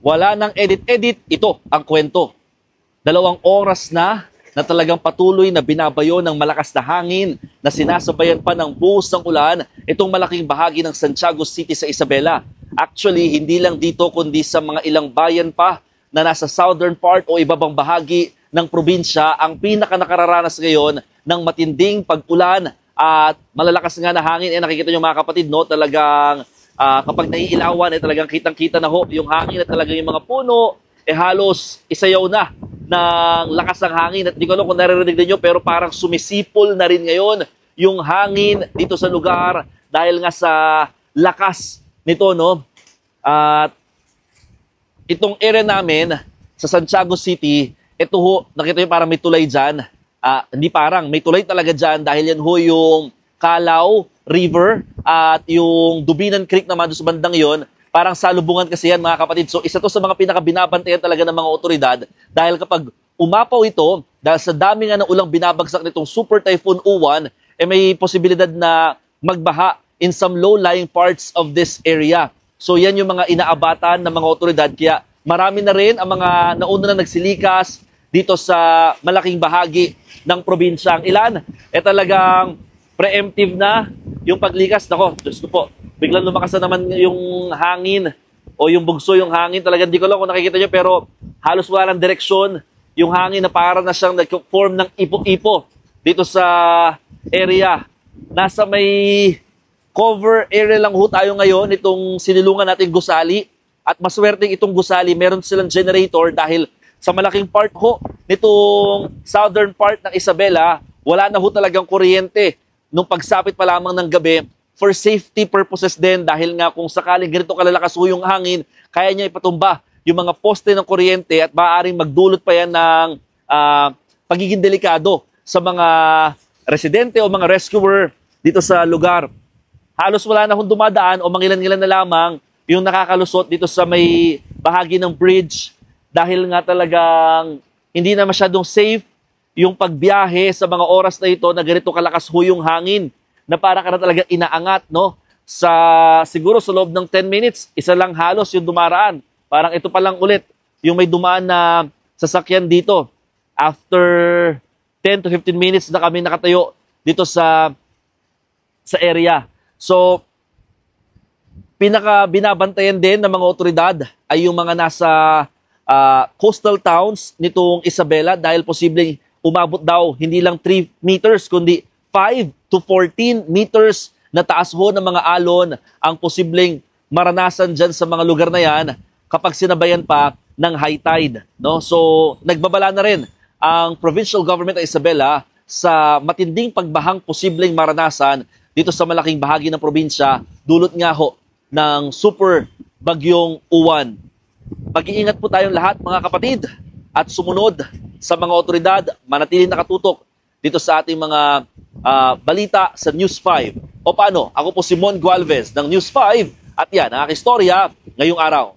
Wala nang edit-edit, ito ang kwento. 2 oras na talagang patuloy na binabayo ng malakas na hangin na sinasabayan pa ng buhos ng ulan itong malaking bahagi ng Santiago City sa Isabela. Actually, hindi lang dito kundi sa mga ilang bayan pa na nasa southern part o ibabang bahagi ng probinsya ang pinaka-nakararanas ngayon ng matinding pag-ulan at malalakas nga na hangin. Nakikita nyo mga kapatid, no? Talagang kapag naiilawan, talagang kitang-kita na ho yung hangin at talagang yung mga puno halos isayaw na ng lakas ng hangin. At di ko alam kung naririnig nyo, pero parang sumisipol na rin ngayon yung hangin dito sa lugar dahil nga sa lakas nito, no? At itong area namin sa Santiago City, ito ho, nakita nyo parang may tulay dyan. Hindi parang, may tulay talaga dyan dahil yan ho yung Calao River at yung Dubinan Creek naman doon sa bandang yon. Parang salubungan kasi yan mga kapatid. So isa to sa mga pinaka-binabantayan talaga ng mga otoridad dahil kapag umapaw ito, dahil sa dami nga ng ulang binabagsak nitong Super Typhoon Uwan, may posibilidad na magbaha in some low-lying parts of this area. So yan yung mga inaabatan ng mga otoridad. Kaya marami na rin ang mga nauna na nagsilikas dito sa malaking bahagi ng probinsya. Ang ilan, talagang preemptive na yung paglikas. Nako, Diyos ko po, biglang lumakas na naman yung hangin o yung bugso yung hangin. Talagang di ko lang kung nakikita nyo, pero halos wala ng direksyon yung hangin na para na siyang nag-form ng ipo-ipo dito sa area. Nasa may cover area lang ho tayo ngayon, itong sinilungan natin gusali. At maswerteng itong gusali, meron silang generator dahil sa malaking part ho nitong southern part ng Isabela, wala na ho talagang kuryente nung pagsapit pa lamang ng gabi. For safety purposes din, dahil nga kung sakaling ganito kalalakas ho yung hangin, kaya niya ipatumba yung mga poste ng kuryente at maaaring magdulot pa yan ng pagiging delikado sa mga residente o mga rescuer dito sa lugar. Halos wala na hong dumadaan o mangilan-ngilan na lamang yung nakakalusot dito sa may bahagi ng bridge dahil nga talagang hindi na masyadong safe yung pagbiyahe sa mga oras na ito na ganito kalakas ho yung hangin na para ka na talaga inaangat, no? Siguro sa loob ng 10 minutes, isa lang halos yung dumaraan. Parang ito pa lang ulit, yung may dumaan na sasakyan dito. After 10 to 15 minutes na kami nakatayo dito sa area. So, pinaka-binabantayan din ng mga otoridad ay yung mga nasa coastal towns nitong Isabela dahil posibleng umabot daw hindi lang 3 meters kundi 5 to 14 meters na taas ho ng mga alon ang posibleng maranasan dyan sa mga lugar na yan kapag sinabayan pa ng high tide. No? So, nagbabala na rin ang provincial government ng Isabela sa matinding pagbahang posibleng maranasan dito sa malaking bahagi ng probinsya, dulot nga ho ng super bagyong Uwan. Mag-iingat po tayong lahat mga kapatid at sumunod sa mga otoridad, manatiling nakatutok dito sa ating mga balita sa News 5. O paano? Ako po si Mon Gualvez ng News 5 at yan ang aking istorya ngayong araw.